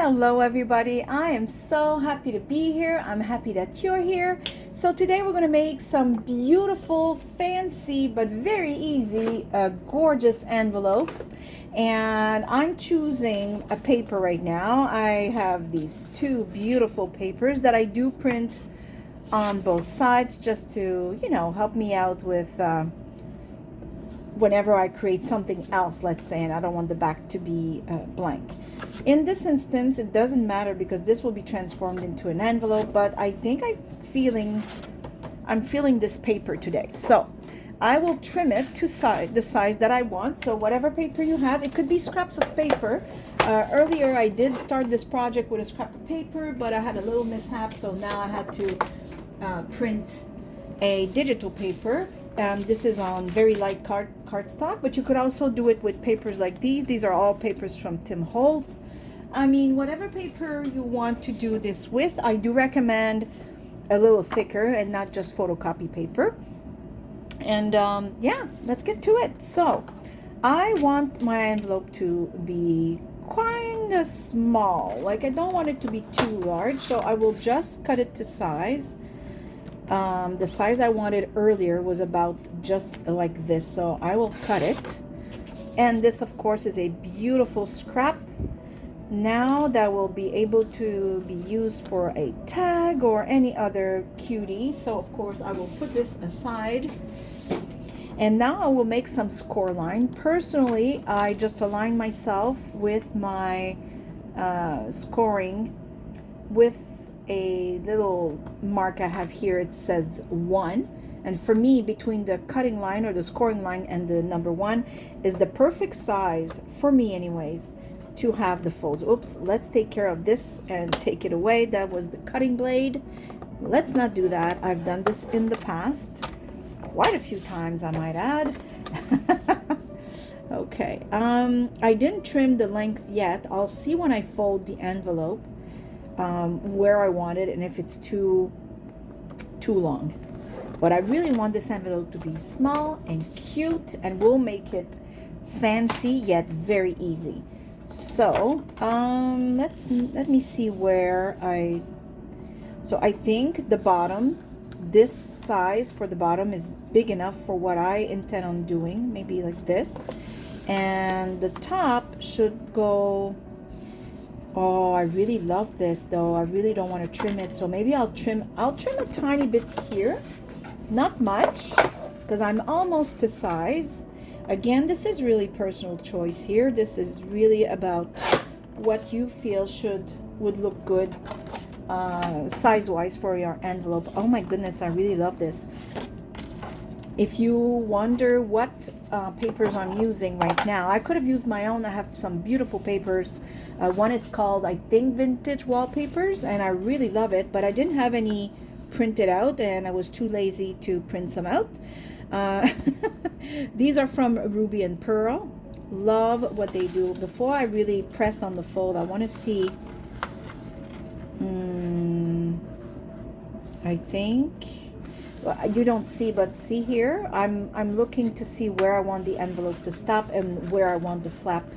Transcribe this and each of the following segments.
Hello everybody, I am so happy to be here. I'm happy that you're here. So today we're going to make some beautiful, fancy, but very easy, gorgeous envelopes. And I'm choosing a paper right now. I have these two beautiful papers that I do print on both sides just to, help me out with whenever I create something else, let's say, and I don't want the back to be blank. In this instance, it doesn't matter because this will be transformed into an envelope, but I think I'm feeling this paper today. So I will trim it to the size that I want. So whatever paper you have, it could be scraps of paper. Earlier I did start this project with a scrap of paper, but I had a little mishap, so now I had to print a digital paper. This is on very light cardstock, but you could also do it with papers like these. These are all papers from Tim Holtz. I mean, whatever paper you want to do this with, I do recommend a little thicker and not just photocopy paper. And yeah, let's get to it. So I want my envelope to be kind of small. Like, I don't want it to be too large, so I will just cut it to size. The size I wanted earlier was about just like this, so I will cut it. And this, of course, is a beautiful scrap now that will be able to be used for a tag or any other cutie. So of course I will put this aside, and now I will make some score line. Personally, I just align myself with my scoring with a little mark I have here. It says 1, and for me, between the cutting line or the scoring line and the number 1 is the perfect size for me anyways to have the folds. Oops, let's take care of this and take it away. That was the cutting blade. Let's not do that. I've done this in the past quite a few times, I might add. Okay, I didn't trim the length yet. I'll see when I fold the envelope where I want it and if it's too long. But I really want this envelope to be small and cute, and we'll make it fancy yet very easy. So let me see where so I think the bottom, this size for the bottom is big enough for what I intend on doing, maybe like this. And the top should go, oh, I really love this though. I really don't want to trim it, so maybe I'll trim a tiny bit here, not much, because I'm almost to size. Again, this is really personal choice here. This is really about what you feel would look good size-wise for your envelope. Oh my goodness, I really love this. If you wonder what papers I'm using right now, I could have used my own. I have some beautiful papers. One, it's called, I think, Vintage Wallpapers, and I really love it, but I didn't have any printed out and I was too lazy to print some out. These are from Ruby and Pearl. Love what they do. Before I really press on the fold, I want to see, I think, well, you don't see, but see here, I'm looking to see where I want the envelope to stop and where I want the flap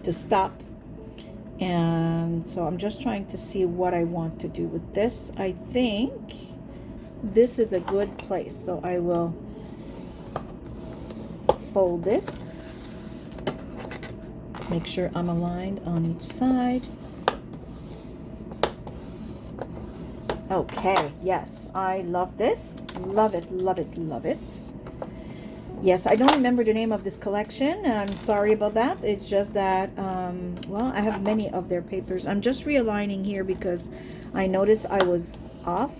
to stop. And so I'm just trying to see what I want to do with this. I think this is a good place, so I will fold this, make sure I'm aligned on each side. Okay, yes, I love this. Love it, love it, love it. Yes, I don't remember the name of this collection. I'm sorry about that. It's just that, well, I have many of their papers. I'm just realigning here because I noticed I was off.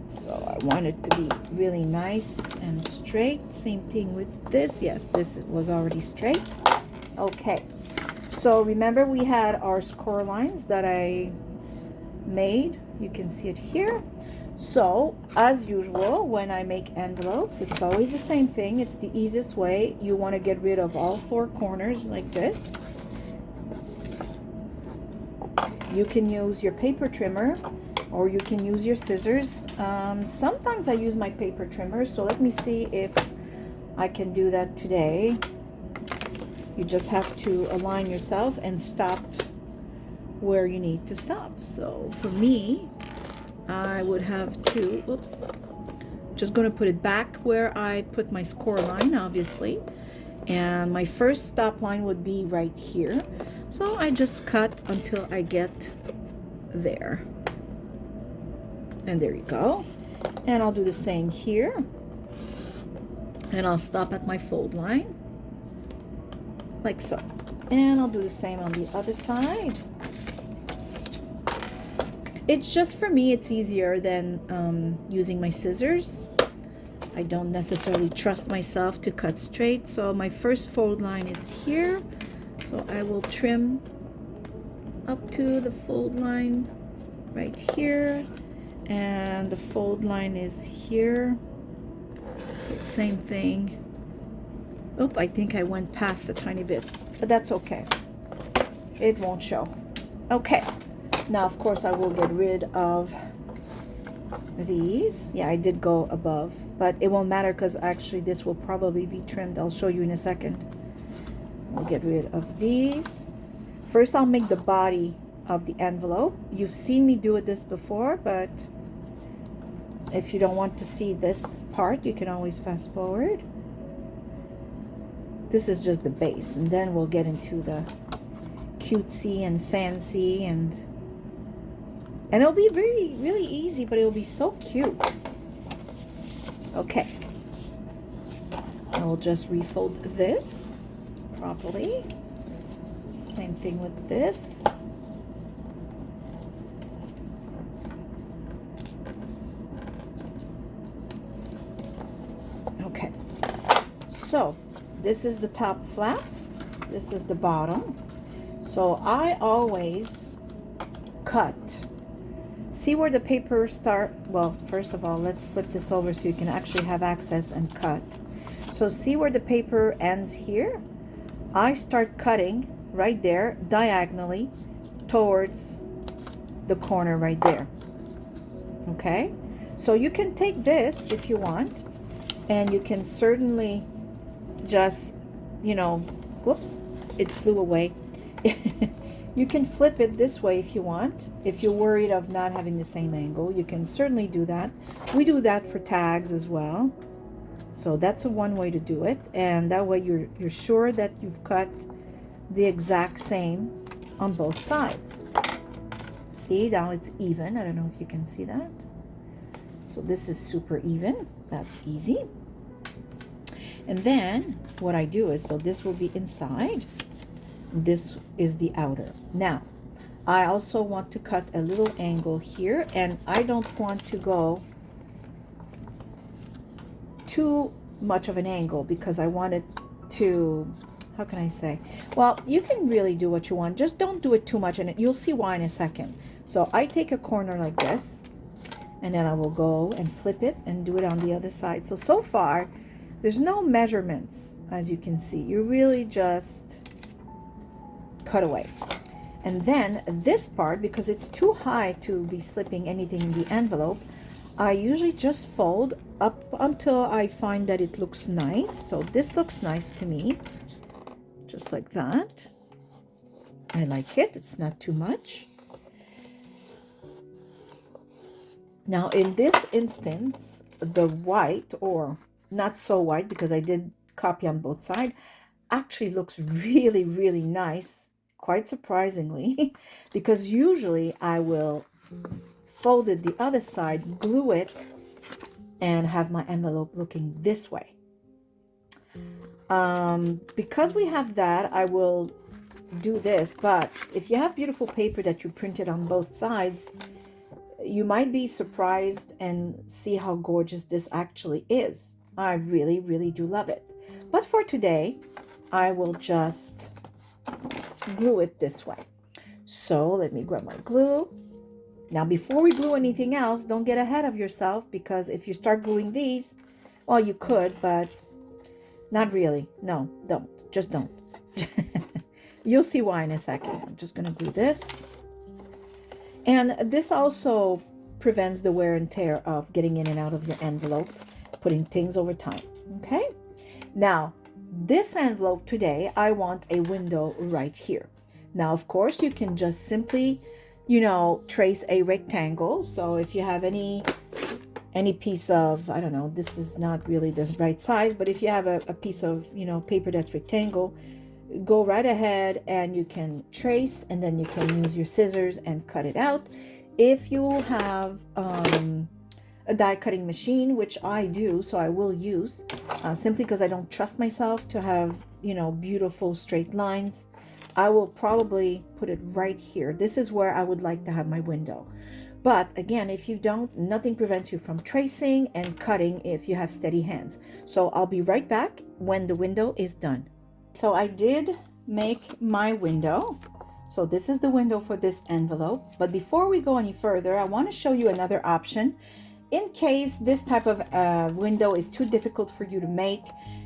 So I want it to be really nice and straight. Same thing with this. Yes, this was already straight. Okay, so remember we had our score lines that I made. You can see it here. So as usual, when I make envelopes, it's always the same thing. It's the easiest way. You want to get rid of all 4 corners like this. You can use your paper trimmer or you can use your scissors. Sometimes I use my paper trimmer, so let me see if I can do that today. You just have to align yourself and stop where you need to stop. So for me, I would have to, oops, just going to put it back where I put my score line, obviously. And my first stop line would be right here. So I just cut until I get there. And there you go. And I'll do the same here. And I'll stop at my fold line, like so. And I'll do the same on the other side. It's just, for me, it's easier than using my scissors. I don't necessarily trust myself to cut straight. So my first fold line is here. So I will trim up to the fold line right here. And the fold line is here. So same thing. Oh, I think I went past a tiny bit, but that's okay. It won't show. Okay. Now, of course, I will get rid of these. Yeah, I did go above, but it won't matter because actually this will probably be trimmed. I'll show you in a second. We'll get rid of these. First, I'll make the body of the envelope. You've seen me do this before, but if you don't want to see this part, you can always fast forward. This is just the base, and then we'll get into the cutesy and fancy, and it'll be really easy, but it'll be so cute. Okay, I will just refold this properly. Same thing with this. Okay, so this is the top flap, this is the bottom. So I always cut. See where the paper start? Well, first of all, let's flip this over so you can actually have access and cut. So see where the paper ends here? I start cutting right there diagonally towards the corner right there. Okay, so you can take this if you want, and you can certainly just, you know, whoops, it flew away. You can flip it this way if you want. If you're worried of not having the same angle, you can certainly do that. We do that for tags as well. So that's one way to do it, and that way you're sure that you've cut the exact same on both sides. See, now it's even. I don't know if you can see that. So this is super even. That's easy. And then what I do is, so this will be inside. This is the outer. Now, I also want to cut a little angle here, and I don't want to go too much of an angle because I want it to, how can I say? Well, you can really do what you want. Just don't do it too much, and you'll see why in a second. So I take a corner like this, and then I will go and flip it and do it on the other side. So far, there's no measurements, as you can see. You really just cut away. And then this part, because it's too high to be slipping anything in the envelope, I usually just fold up until I find that it looks nice. So this looks nice to me, just like that. I like it. It's not too much. Now in this instance, the white, or not so white because I did copy on both sides, actually looks really nice, quite surprisingly, because usually I will fold it the other side, glue it, and have my envelope looking this way. Because we have that, I will do this, but if you have beautiful paper that you printed on both sides, you might be surprised and see how gorgeous this actually is. I really do love it. But for today, I will just glue it this way. So let me grab my glue. Now, before we glue anything else, don't get ahead of yourself, because if you start gluing these, well, you could, but not really. No, don't. Just don't. You'll see why in a second. I'm just going to glue this. And this also prevents the wear and tear of getting in and out of your envelope, putting things over time. Okay? Now, this envelope today, I want a window right here. Now, of course, you can just simply, you know, trace a rectangle. So if you have any piece of, I don't know, this is not really the right size, but if you have a piece of, you know, paper that's rectangle, go right ahead and you can trace, and then you can use your scissors and cut it out. If you have a die cutting machine, which I do, so I will use, simply because I don't trust myself to have, you know, beautiful straight lines, I will probably put it right here. This is where I would like to have my window. But again, if you don't, nothing prevents you from tracing and cutting if you have steady hands. So I'll be right back when the window is done. So I did make my window. So this is the window for this envelope. But before we go any further, I want to show you another option. In case this type of window is too difficult for you to make,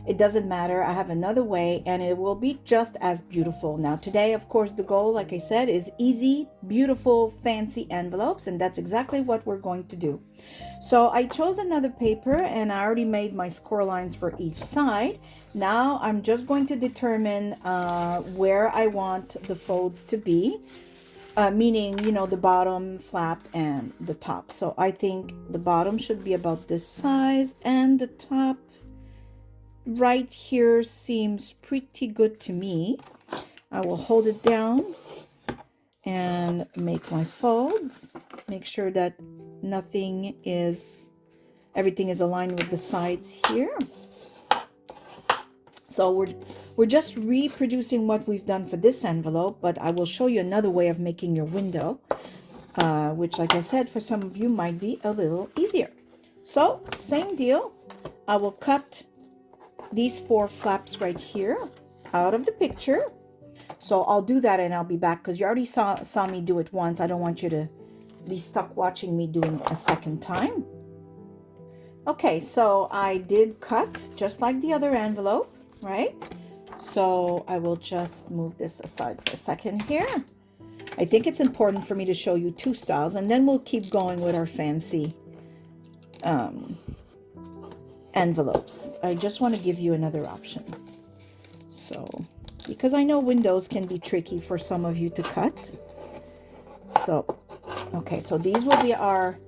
it doesn't matter. I have another way and it will be just as beautiful. Now today, of course, the goal, like I said, is easy, beautiful, fancy envelopes, and that's exactly what we're going to do. So I chose another paper and I already made my score lines for each side. Now I'm just going to determine where I want the folds to be. Meaning, you know, the bottom flap and the top. So I think the bottom should be about this size and the top right here seems pretty good to me. I will hold it down and make my folds. Make sure that everything is aligned with the sides here. So we're just reproducing what we've done for this envelope, but I will show you another way of making your window, which, like I said, for some of you might be a little easier. So same deal. I will cut these 4 flaps right here out of the picture. So I'll do that and I'll be back because you already saw me do it once. I don't want you to be stuck watching me doing it a second time. Okay, so I did cut just like the other envelope. Right? So I will just move this aside for a second here. I think it's important for me to show you 2 styles, and then we'll keep going with our fancy envelopes. I just want to give you another option. So, because I know windows can be tricky for some of you to cut. So, okay, so these will be our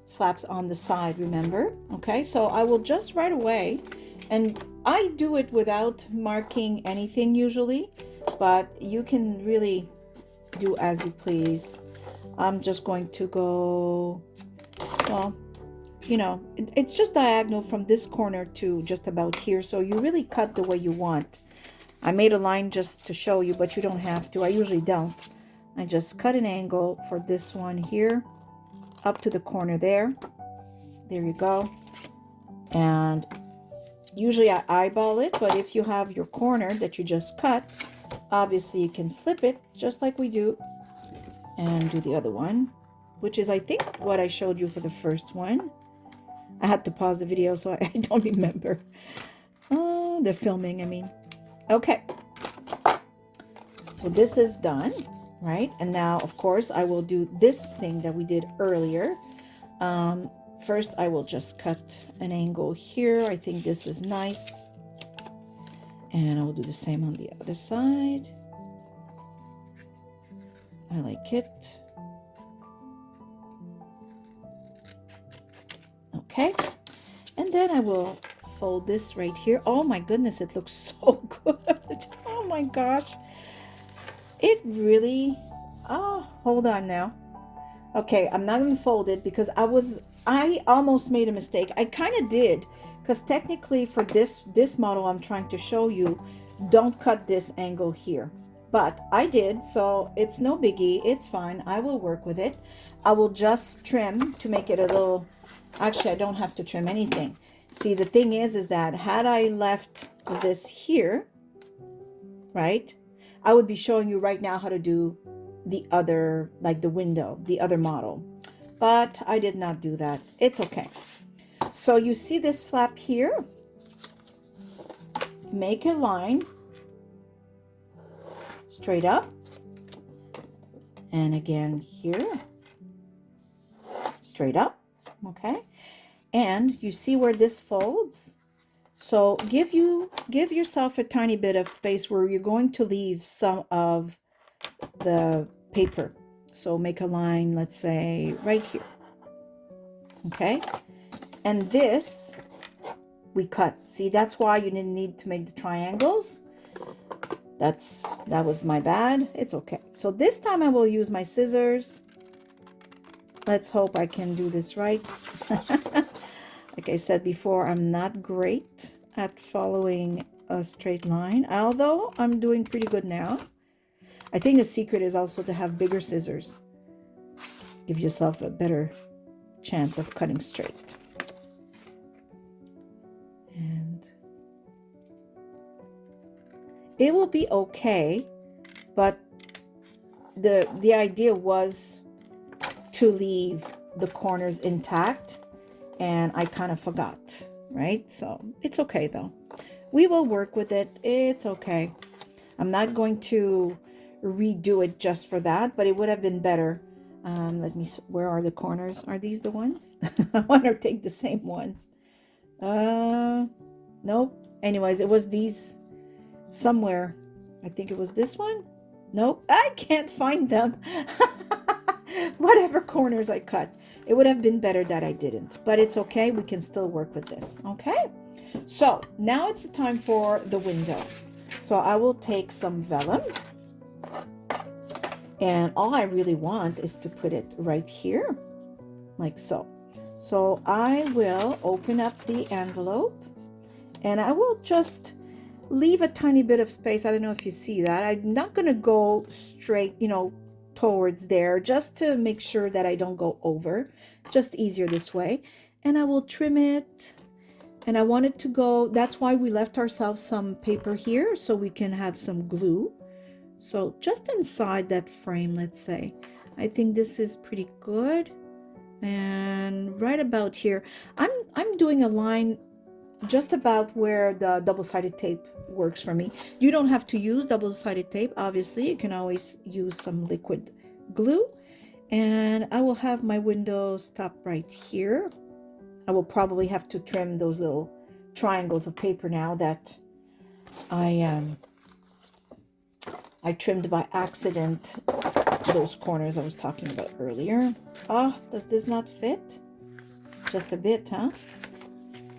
flaps on the side, remember? Okay, so I will just right away, and I do it without marking anything usually, but you can really do as you please. I'm just going to go, well, you know, it's just diagonal from this corner to just about here, so you really cut the way you want. I made a line just to show you, but you don't have to. I usually don't. I just cut an angle for this one here up to the corner there. There you go. And usually I eyeball it, but if you have your corner that you just cut, obviously you can flip it just like we do and do the other one, which is, I think, what I showed you for the first one. I had to pause the video, so I don't remember. Oh, the filming, I mean. Okay. So this is done, right? And now, of course, I will do this thing that we did earlier. First, I will just cut an angle here. I think this is nice. And I will do the same on the other side. I like it. Okay. And then I will fold this right here. Oh my goodness, it looks so good. Oh my gosh. It really, oh, hold on now. Okay, I'm not going to fold it because I almost made a mistake. I kind of did, because technically for this model I'm trying to show you, don't cut this angle here. But I did, so it's no biggie. It's fine. I will work with it. I will just trim to make it a little, actually I don't have to trim anything. See, the thing is that had I left this here, right, I would be showing you right now how to do the other, like the window, the other model. But I did not do that. It's okay. So you see this flap here? Make a line straight up. And again here. Straight up. Okay. And you see where this folds? So give yourself a tiny bit of space where you're going to leave some of the paper. So make a line, let's say right here. Okay, and this we cut. See, that's why you didn't need to make the triangles. That was my bad. It's okay. So this time I will use my scissors. Let's hope I can do this right. Like I said before, I'm not great at following a straight line, although I'm doing pretty good now. I think the secret is also to have bigger scissors. Give yourself a better chance of cutting straight. And it will be okay, but the idea was to leave the corners intact, and I kind of forgot, right? So it's okay though. We will work with it. It's okay. I'm not going to redo it just for that, but it would have been better. Let me, where are the corners? Are these the ones? I want to take the same ones. Nope. Anyways, it was these somewhere. I think it was this one. Nope. I can't find them. Whatever corners I cut. It would have been better that I didn't, but it's okay. We can still work with this. Okay. So now it's the time for the window. So I will take some vellum, and all I really want is to put it right here, like so. So I will open up the envelope, and I will just leave a tiny bit of space. I don't know if you see that. I'm not going to go straight, towards there, just to make sure that I don't go over. Just easier this way. And I will trim it. And I want it to go, that's why we left ourselves some paper here, so we can have some glue. So just inside that frame, let's say. I think this is pretty good. And right about here, I'm doing a line just about where the double-sided tape works for me. You don't have to use double-sided tape, obviously. You can always use some liquid glue. And I will have my window stop right here. I will probably have to trim those little triangles of paper now that I trimmed by accident those corners I was talking about earlier. Oh, does this not fit? Just a bit, huh?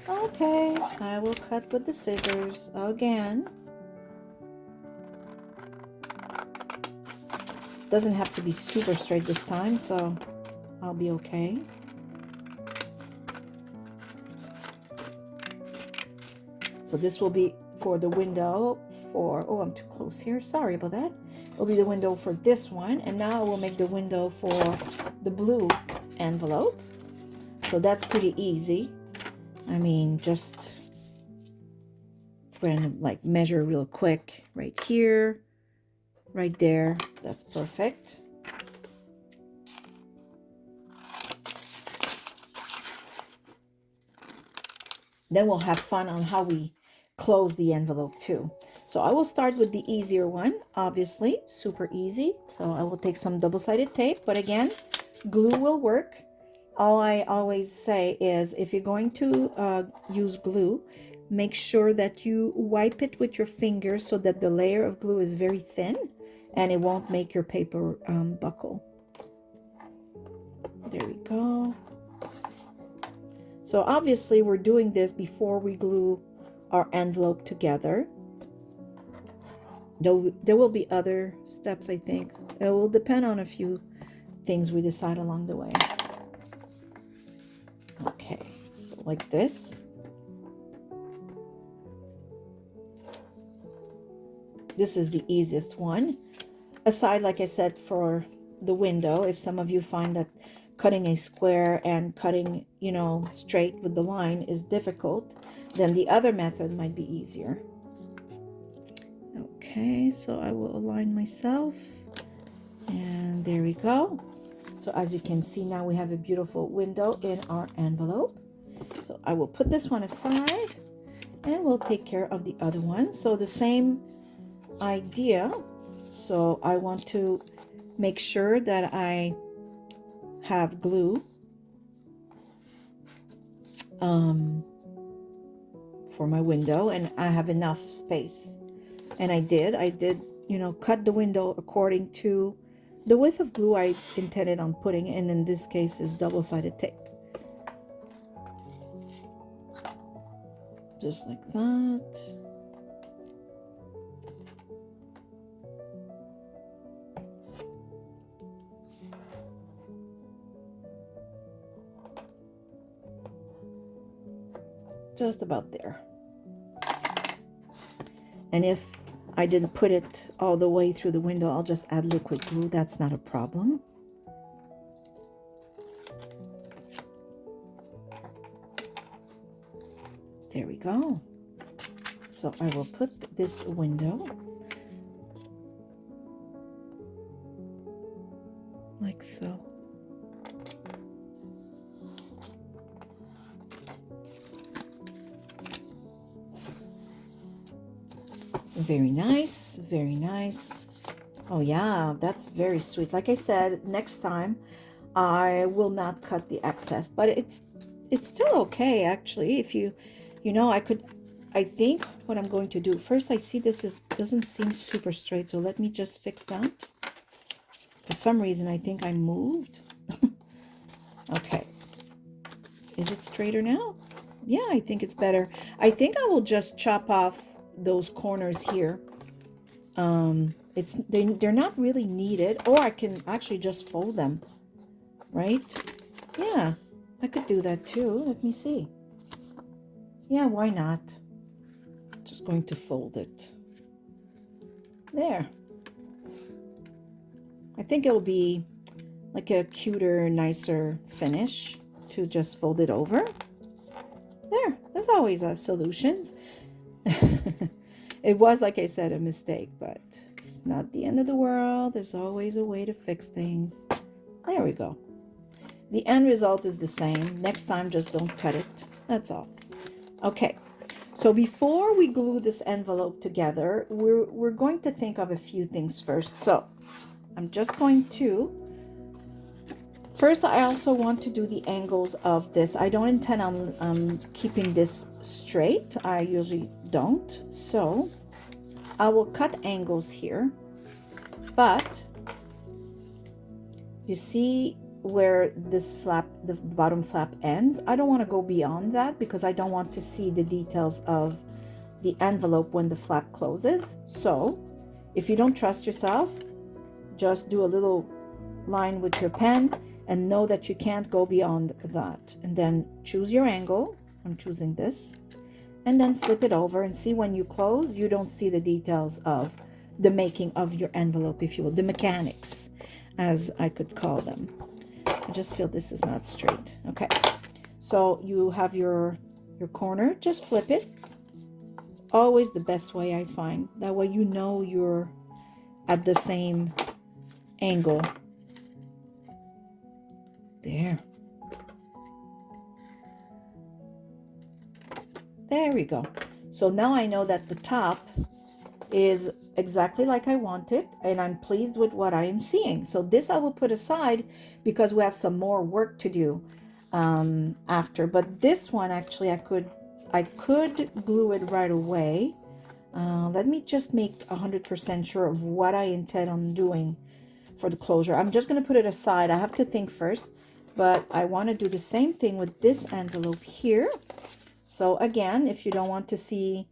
Okay, I will cut with the scissors again. Doesn't have to be super straight this time, so I'll be okay. So this will be for the window for, oh, I'm too close here. Sorry about that. It'll be the window for this one. And now I will make the window for the blue envelope. So that's pretty easy. I mean, just random, like measure real quick right here, right there. That's perfect. Then we'll have fun on how we close the envelope too. So I will start with the easier one, obviously, super easy. So I will take some double-sided tape, but again, glue will work. All I always say is if you're going to use glue, make sure that you wipe it with your fingers so that the layer of glue is very thin and it won't make your paper buckle. There we go. So obviously we're doing this before we glue our envelope together. There will be other steps, I think. It will depend on a few things we decide along the way. Okay, so like this. This is the easiest one. Aside, like I said, for the window, if some of you find that cutting a square and cutting, straight with the line is difficult, then the other method might be easier. Okay, so I will align myself, and there we go. So as you can see, now we have a beautiful window in our envelope. So I will put this one aside, and we'll take care of the other one. So the same idea. So I want to make sure that I have glue for my window, and I have enough space. And I did, you know, cut the window according to the width of glue I intended on putting, and in this case is double-sided tape. Just like that. Just about there. And if I didn't put it all the way through the window, I'll just add liquid glue. That's not a problem. There we go. So I will put this window like so. Very nice, very nice. Oh yeah, that's very sweet. Like I said, next time I will not cut the excess, but it's still okay actually. If you know, I think what I'm going to do first, I see this doesn't seem super straight, so let me just fix that. For some reason I think I moved. Okay, is it straighter now? Yeah, I think it's better. I think I will just chop off those corners here. They're not really needed, or I can actually just fold them, right? Yeah, I could do that too. Let me see. Yeah, why not? Just going to fold it there. I think it'll be like a cuter, nicer finish to just fold it over. There's always solutions. It was, like I said, a mistake, but it's not the end of the world. There's always a way to fix things. There we go. The end result is the same. Next time, just don't cut it. That's all. Okay, so before we glue this envelope together, we're going to think of a few things first. So I'm just going to, first I also want to do the angles of this. I don't intend on keeping this straight. I usually don't. So I will cut angles here, but you see where this flap, the bottom flap ends, I don't want to go beyond that because I don't want to see the details of the envelope when the flap closes. So if you don't trust yourself, just do a little line with your pen and know that you can't go beyond that. And then choose your angle. I'm choosing this. And then flip it over and see when you close, you don't see the details of the making of your envelope, if you will, the mechanics, as I could call them. I just feel this is not straight. Okay, so you have your corner, just flip it. It's always the best way, I find. That way you know you're at the same angle. There. There we go. So now I know that the top is exactly like I want it, and I'm pleased with what I am seeing. So this I will put aside because we have some more work to do after. But this one, actually, I could glue it right away. Let me just make 100% sure of what I intend on doing for the closure. I'm just going to put it aside. I have to think first, but I want to do the same thing with this envelope here. So again, if you don't want to see,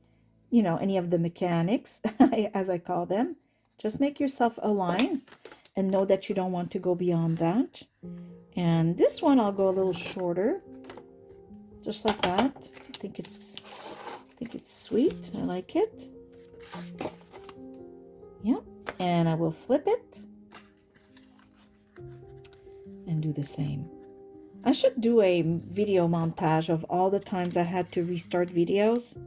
you know, any of the mechanics, as I call them, just make yourself a line and know that you don't want to go beyond that. And this one, I'll go a little shorter, just like that. I think it's sweet. I like it. Yeah, and I will flip it and do the same. I should do a video montage of all the times I had to restart videos.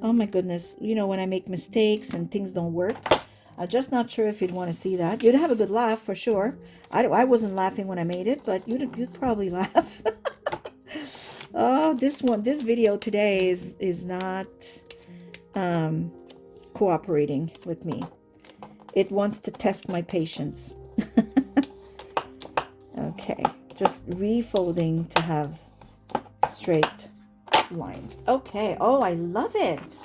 Oh my goodness, you know, when I make mistakes and things don't work. I'm just not sure if you'd want to see that. You'd have a good laugh for sure. I wasn't laughing when I made it, but you'd probably laugh. Oh, this video today is not cooperating with me. It wants to test my patience. Okay, just refolding to have straight lines. Okay, oh, I love it.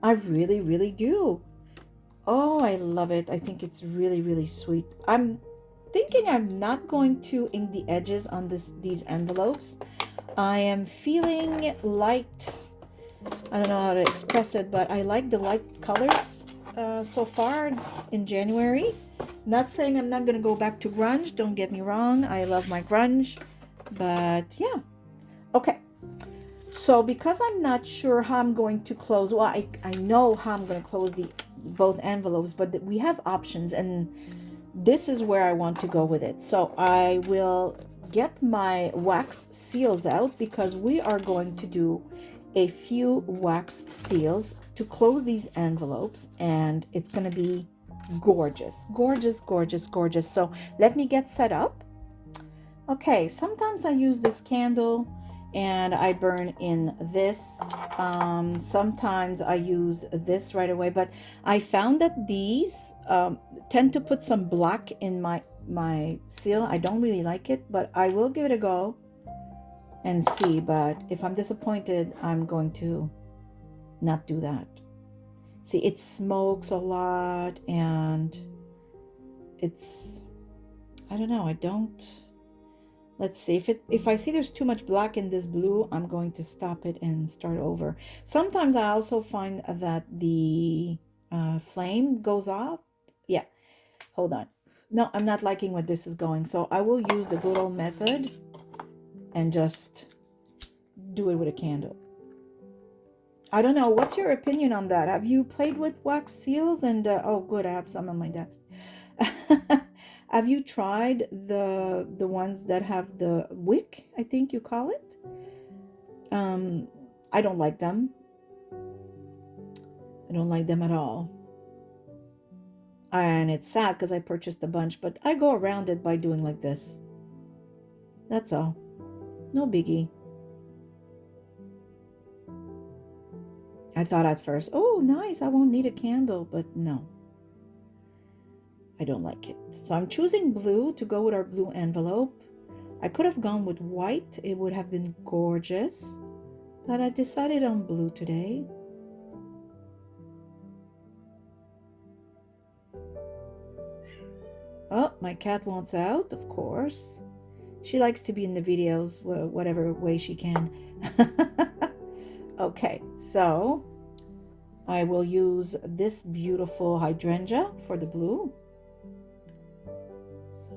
I really, really do. Oh, I love it. I think it's really, really sweet. I'm thinking I'm not going to ink the edges on these envelopes. I am feeling light. I don't know how to express it, but I like the light colors so far in January. Not saying I'm not going to go back to grunge. Don't get me wrong. I love my grunge. But yeah. Okay. So because I'm not sure how I'm going to close, well, I know how I'm going to close the both envelopes, but we have options, and this is where I want to go with it. So I will get my wax seals out because we are going to do a few wax seals to close these envelopes, and it's going to be gorgeous, gorgeous, gorgeous, gorgeous. So let me get set up. Okay, sometimes I use this candle and I burn in this. Sometimes I use this right away, but I found that these tend to put some black in my seal. I don't really like it, but I will give it a go and see. But if I'm disappointed, I'm going to not do that. See, it smokes a lot, and it's, I don't know, I don't. Let's see, if I see there's too much black in this blue, I'm going to stop it and start over. Sometimes I also find that the flame goes off. Yeah, hold on. No, I'm not liking where this is going, so I will use the good old method and just do it with a candle. I don't know, what's your opinion on that? Have you played with wax seals? And oh good, I have some on my desk. Have you tried the ones that have the wick, I think you call it? I don't like them. I don't like them at all. And it's sad because I purchased a bunch, but I go around it by doing like this. That's all. No biggie. I thought at first, oh, nice, I won't need a candle, but no. I don't like it. So I'm choosing blue to go with our blue envelope. I could have gone with white. It would have been gorgeous. But I decided on blue today. Oh, my cat wants out, of course. She likes to be in the videos whatever way she can. Okay, so I will use this beautiful hydrangea for the blue. So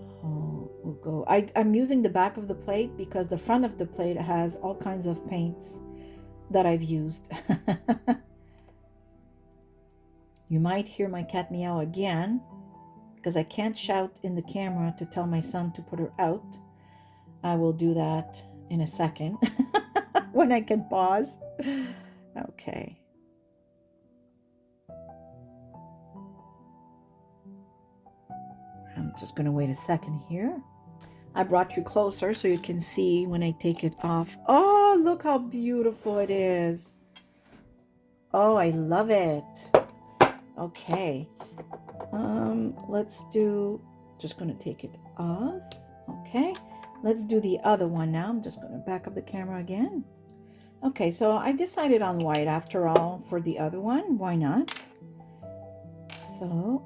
we'll go. I'm using the back of the plate because the front of the plate has all kinds of paints that I've used. You might hear my cat meow again because I can't shout in the camera to tell my son to put her out. I will do that in a second when I can pause. Okay. I'm just going to wait a second here. I brought you closer so you can see when I take it off. Oh, look how beautiful it is. Oh, I love it. Okay. Let's do, just going to take it off. Okay. Let's do the other one now. I'm just going to back up the camera again. Okay, so I decided on white after all for the other one. Why not? So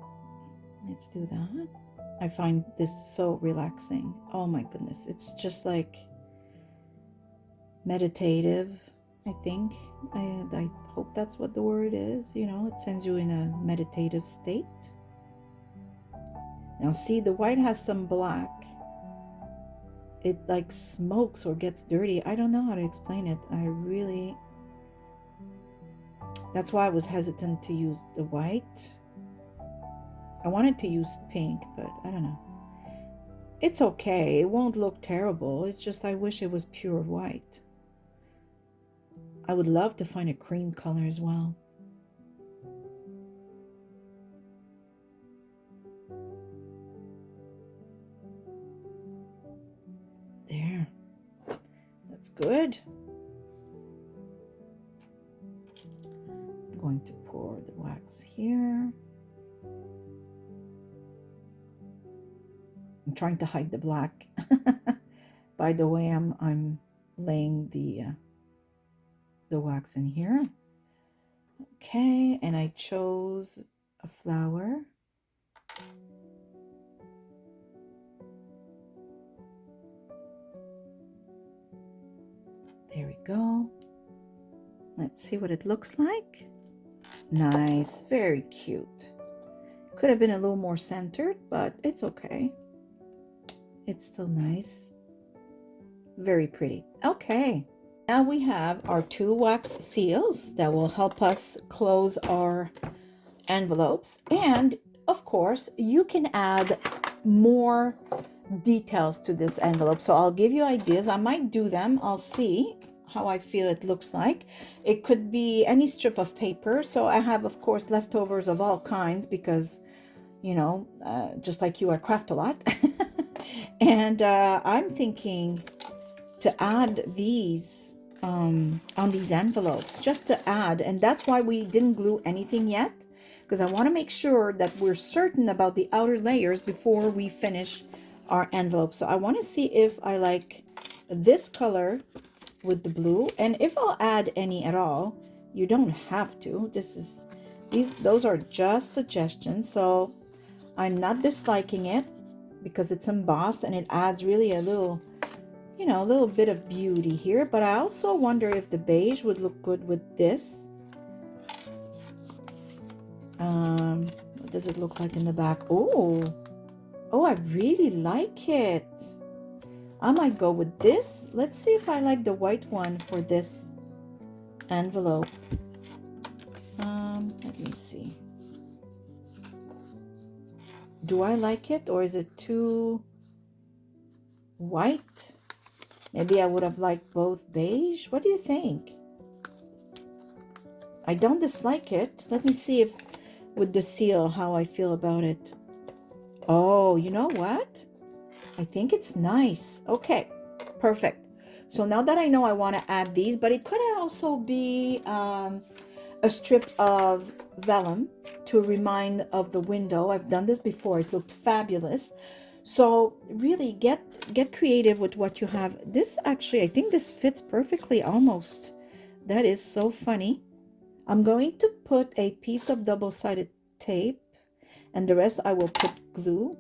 let's do that. I find this so relaxing. Oh my goodness. It's just like meditative, I think. I hope that's what the word is. You know, it sends you in a meditative state. Now see, the white has some black. It like smokes or gets dirty. I don't know how to explain it. That's why I was hesitant to use the white. I wanted to use pink, but I don't know. It's okay. It won't look terrible. It's just I wish it was pure white. I would love to find a cream color as well. There. That's good. I'm going to pour the wax here. I'm trying to hide the black. By the way, I'm laying the wax in here. Okay, and I chose a flower. There we go. Let's see what it looks like. Nice, very cute. Could have been a little more centered, but it's okay. It's still nice. Very pretty. Okay. Now we have our 2 wax seals that will help us close our envelopes. And of course, you can add more details to this envelope. So I'll give you ideas. I might do them. I'll see how I feel it looks like. It could be any strip of paper. So I have, of course, leftovers of all kinds because, you know, just like you, I craft a lot. And I'm thinking to add these on these envelopes, just to add. And that's why we didn't glue anything yet, because I want to make sure that we're certain about the outer layers before we finish our envelope. So I want to see if I like this color with the blue, and if I'll add any at all. You don't have to. Those are just suggestions. So I'm not disliking it because it's embossed and it adds really a little, you know, a little bit of beauty here. But I also wonder if the beige would look good with this. What does it look like in the back? Oh, I really like it. I might go with this. Let's see if I like the white one for this envelope. Let me see. Do I like it, or is it too white? Maybe I would have liked both beige. What do you think? I don't dislike it. Let me see if with the seal how I feel about it. Oh, you know what? I think it's nice. Okay, perfect. So now that I know I want to add these, but it could also be a strip of vellum to remind of the window. I've done this before. It looked fabulous. So really get creative with what you have. This actually, I think this fits perfectly almost. That is so funny. I'm going to put a piece of double-sided tape, and the rest I will put glue.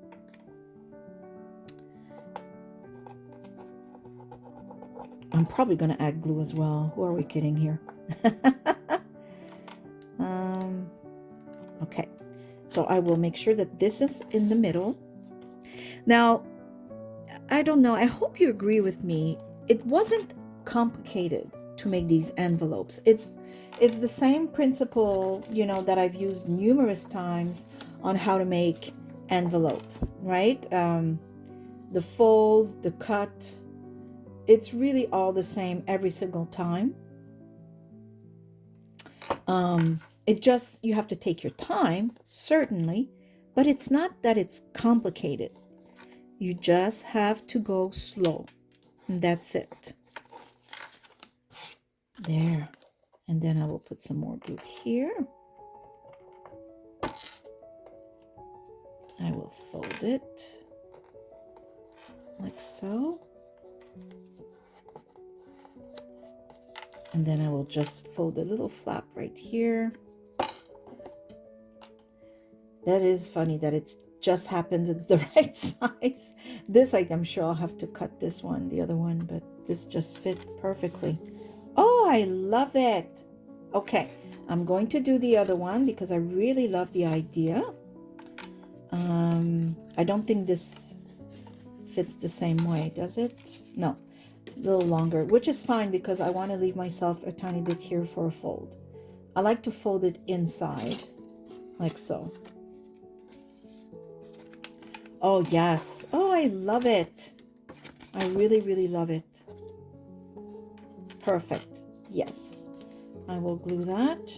I'm probably going to add glue as well. Who are we kidding here? Okay, so I will make sure that this is in the middle. Now, I don't know. I hope you agree with me. It wasn't complicated to make these envelopes. It's the same principle, you know, that I've used numerous times on how to make envelope, right? The folds, the cut, it's really all the same every single time. It just, you have to take your time, certainly, but it's not that it's complicated. You just have to go slow, and that's it. There. And then I will put some more glue here. I will fold it like so. And then I will just fold a little flap right here. That is funny that it just happens it's the right size. This, I'm sure I'll have to cut this one, the other one, but this just fit perfectly. Oh, I love it. Okay, I'm going to do the other one because I really love the idea. I don't think this fits the same way, does it? No, a little longer, which is fine because I want to leave myself a tiny bit here for a fold. I like to fold it inside, like so. Oh, yes. Oh, I love it. I really, really love it. Perfect. Yes. I will glue that.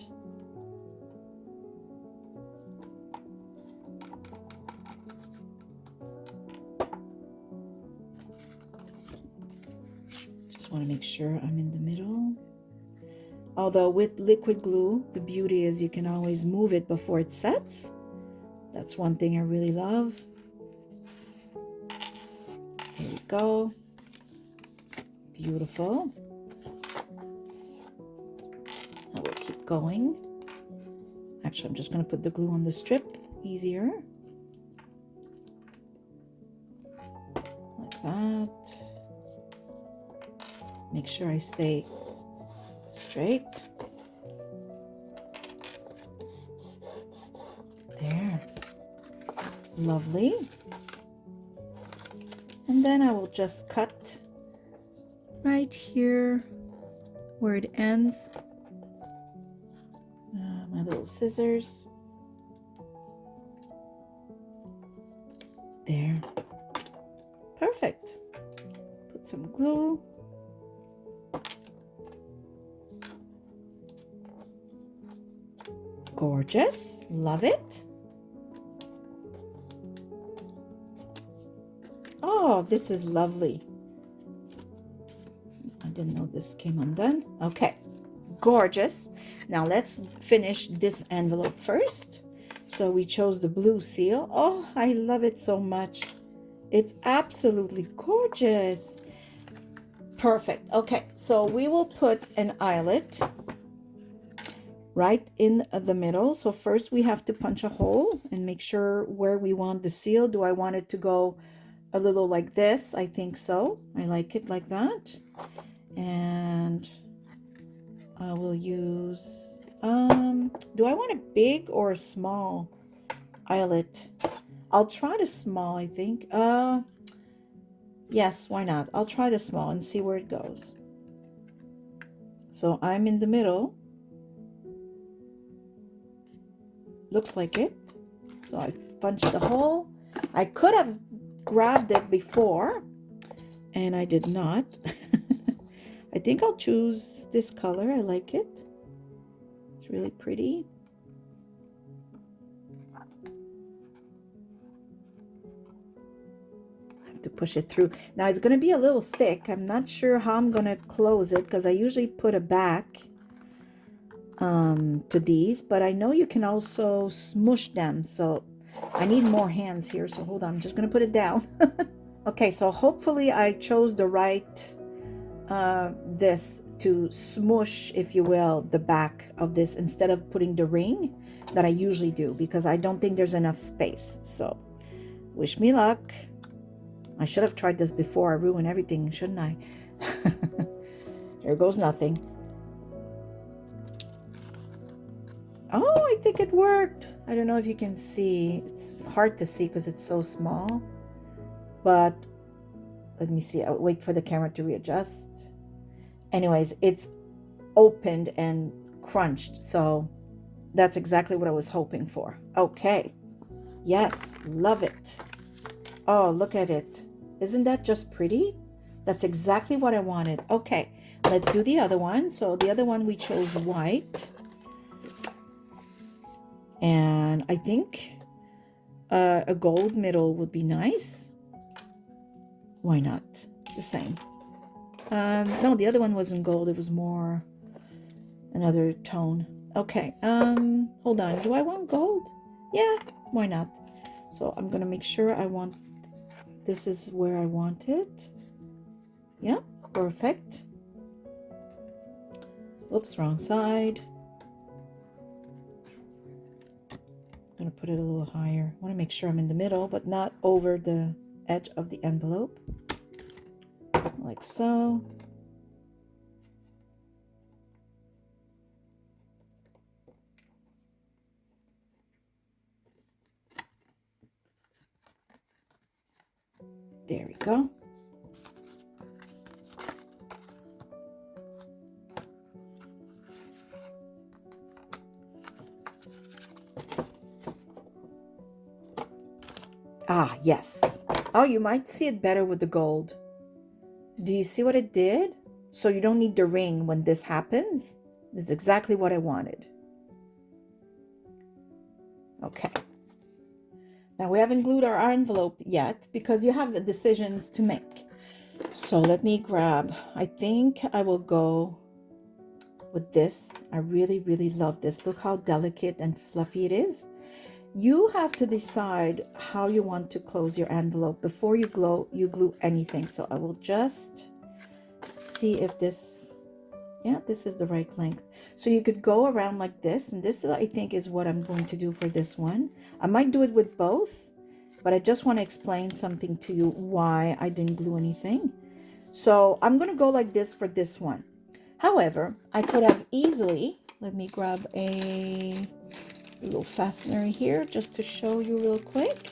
Just want to make sure I'm in the middle. Although with liquid glue, the beauty is you can always move it before it sets. That's one thing I really love. Here we go. Beautiful. I will keep going. Actually, I'm just going to put the glue on the strip, easier. Like that. Make sure I stay straight. There. Lovely. And then I will just cut right here where it ends. My little scissors. There. Perfect. Put some glue. Gorgeous. Love it. Oh, this is lovely. I didn't know this came undone. Okay. Gorgeous. Now let's finish this envelope first. So we chose the blue seal. Oh, I love it so much. It's absolutely gorgeous. Perfect. Okay, so we will put an eyelet right in the middle. So first we have to punch a hole and make sure where we want the seal. Do I want it to go a little like this? I think so. I like it like that. And I will use, do I want a big or a small eyelet? I'll try the small, I think. Yes, why not? I'll try the small and see where it goes. So I'm in the middle. Looks like it. So I punched the hole. I could have grabbed it before, and I did not. I think I'll choose this color. I like it. It's really pretty. I have to push it through. Now it's going to be a little thick. I'm not sure how I'm going to close it because I usually put a back to these, but I know you can also smush them. So I need more hands here. So hold on. I'm just going to put it down. Okay, so hopefully I chose the right this to smush, if you will, the back of this instead of putting the ring that I usually do, because I don't think there's enough space. So wish me luck. I should have tried this before I ruin everything, shouldn't I? Here goes nothing. Oh, I think it worked. I don't know if you can see. It's hard to see because it's so small, but let me see. I'll wait for the camera to readjust. Anyways, it's opened and crunched. So that's exactly what I was hoping for. Okay. Yes, love it. Oh, look at it. Isn't that just pretty? That's exactly what I wanted. Okay, let's do the other one. So the other one we chose white. And I think a gold middle would be nice. Why not? The same. No, the other one wasn't gold. It was more another tone. Okay. Hold on. Do I want gold? Yeah, why not? So I'm gonna make sure I want. This is where I want it. Yeah, perfect. Oops, wrong side. I'm gonna put it a little higher. I want to make sure I'm in the middle, but not over the edge of the envelope. Like so. There we go. Ah, yes. Oh, you might see it better with the gold. Do you see what it did? So you don't need the ring when this happens. That's exactly what I wanted. Okay. Now we haven't glued our envelope yet because you have decisions to make. So let me grab, I think I will go with this. I really, really love this. Look how delicate and fluffy it is. You have to decide how you want to close your envelope before you glue anything. So I will just see if this Yeah, this is the right length. So you could go around like this, and this I think is what I'm going to do for this one. I might do it with both, but I just want to explain something to you why I didn't glue anything. So I'm going to go like this for this one. However, I could have easily, let me grab a little fastener here just to show you real quick.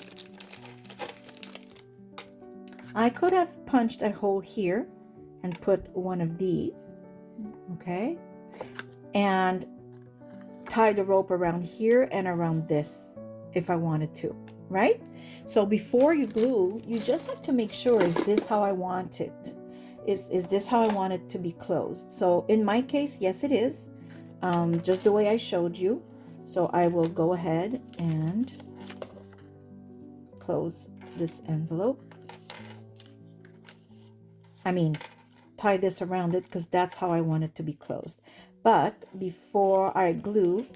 I could have punched a hole here and put one of these, okay, and tie the rope around here and around this if I wanted to, right? So before you glue, you just have to make sure, is this how I want it? Is this how I want it to be closed? So in my case, yes, it is, just the way I showed you. So I will go ahead and close this envelope. I mean, tie this around it because that's how I want it to be closed. But before I glue,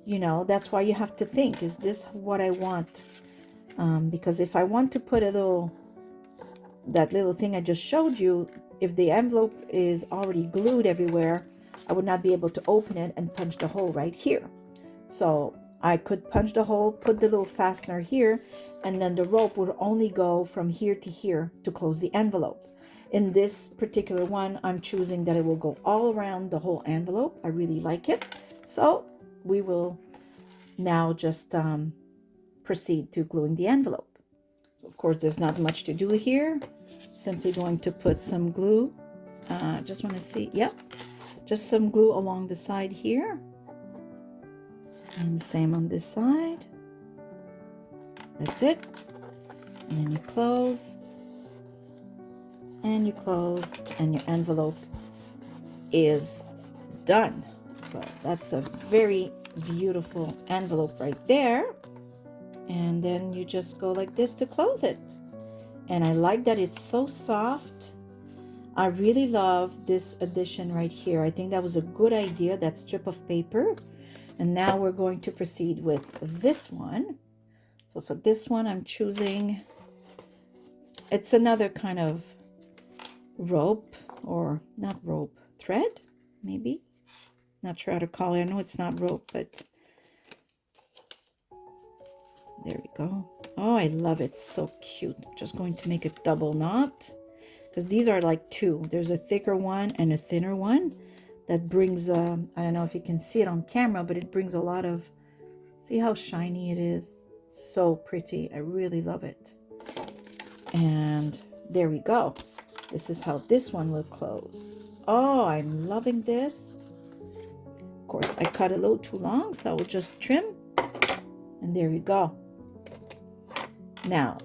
you know, that's why you have to think, is this what I want? Because if I want to put a little, that little thing I just showed you, if the envelope is already glued everywhere, I would not be able to open it and punch the hole right here. So I could punch the hole, put the little fastener here, and then the rope would only go from here to here to close the envelope. In this particular one, I'm choosing that it will go all around the whole envelope. I really like it. So we will now just proceed to gluing the envelope. So of course, there's not much to do here. Simply going to put some glue. Just want to see, yep, just some glue along the side here. And the same on this side. That's it. And then you close. And you close, and your envelope is done. So that's a very beautiful envelope right there. And then you just go like this to close it. And I like that it's so soft. I really love this addition right here. I think that was a good idea, that strip of paper. And now we're going to proceed with this one. So for this one, I'm choosing, it's another kind of rope, or not rope, thread, maybe. Not sure how to call it. I know it's not rope, but there we go. Oh, I love it. So cute. Just going to make a double knot because these are like two. There's a thicker one and a thinner one that brings, I don't know if you can see it on camera, but it brings a lot of, see how shiny it is? It's so pretty. I really love it. And there we go. This is how this one will close. Oh, I'm loving this. Of course, I cut a little too long, so I will just trim. And there we go. Now,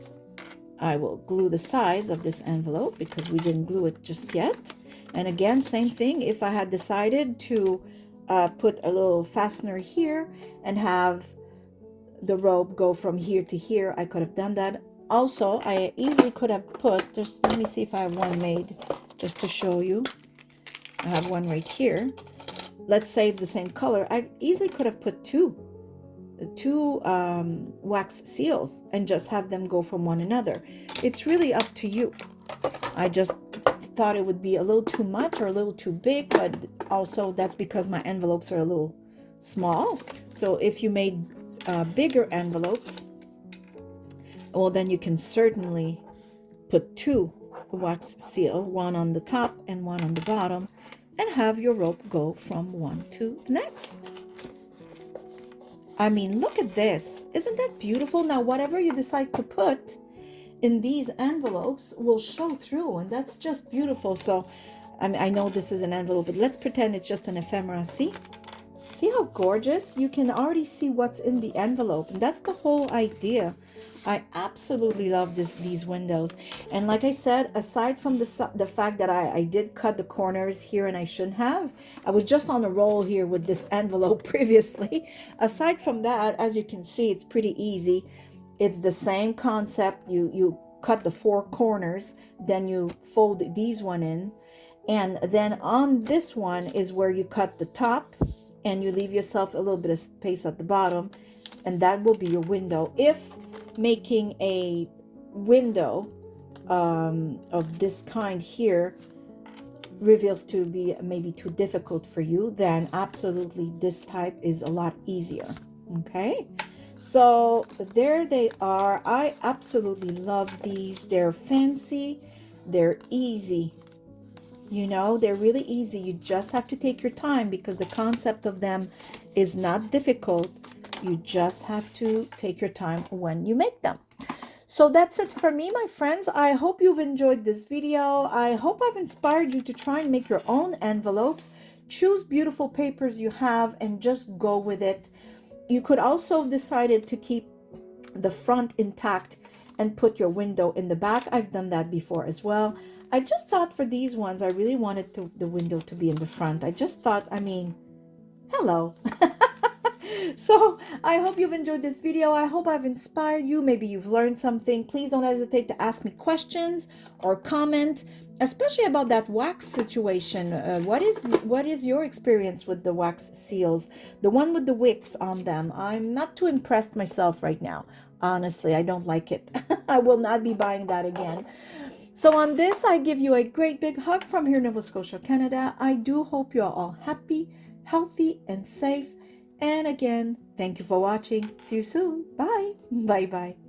I will glue the sides of this envelope because we didn't glue it just yet. And again, same thing. If I had decided to put a little fastener here and have the rope go from here to here, I could have done that. Also, I easily could have put, just let me see if I have one made just to show you. I have one right here. Let's say it's the same color. I easily could have put two wax seals and just have them go from one another. It's really up to you. I just thought it would be a little too much or a little too big, but also that's because my envelopes are a little small. So if you made bigger envelopes, well, then you can certainly put two wax seal, one on the top and one on the bottom, and have your rope go from one to the next. I mean, look at this. Isn't that beautiful? Now, whatever you decide to put in these envelopes will show through, and that's just beautiful. So, I mean, I know this is an envelope, but let's pretend it's just an ephemera. See? See how gorgeous? You can already see what's in the envelope, and that's the whole idea. I absolutely love these windows. And like I said, aside from the fact that I did cut the corners here and I shouldn't have, I was just on a roll here with this envelope previously. Aside from that, as you can see, it's pretty easy. It's the same concept. You cut the four corners, then you fold these one in, and then on this one is where you cut the top and you leave yourself a little bit of space at the bottom, and that will be your window. If making a window of this kind here reveals to be maybe too difficult for you, then absolutely this type is a lot easier. Okay, so there they are. I absolutely love these. They're fancy, they're easy. You know, they're really easy. You just have to take your time because the concept of them is not difficult. You just have to take your time when you make them. So that's it for me, my friends. I hope you've enjoyed this video. I hope I've inspired you to try and make your own envelopes. Choose beautiful papers you have and just go with it. You could also decide to keep the front intact and put your window in the back. I've done that before as well. I just thought for these ones, I really wanted the window to be in the front. I just thought, I mean, hello. So I hope you've enjoyed this video. I hope I've inspired you. Maybe you've learned something. Please don't hesitate to ask me questions or comment, especially about that wax situation. What is your experience with the wax seals, the one with the wicks on them? I'm not too impressed myself right now. Honestly, I don't like it. I will not be buying that again. So on this, I give you a great big hug from here in Nova Scotia, Canada. I do hope you're all happy, healthy, and safe. And again, thank you for watching. See you soon. Bye. Bye-bye.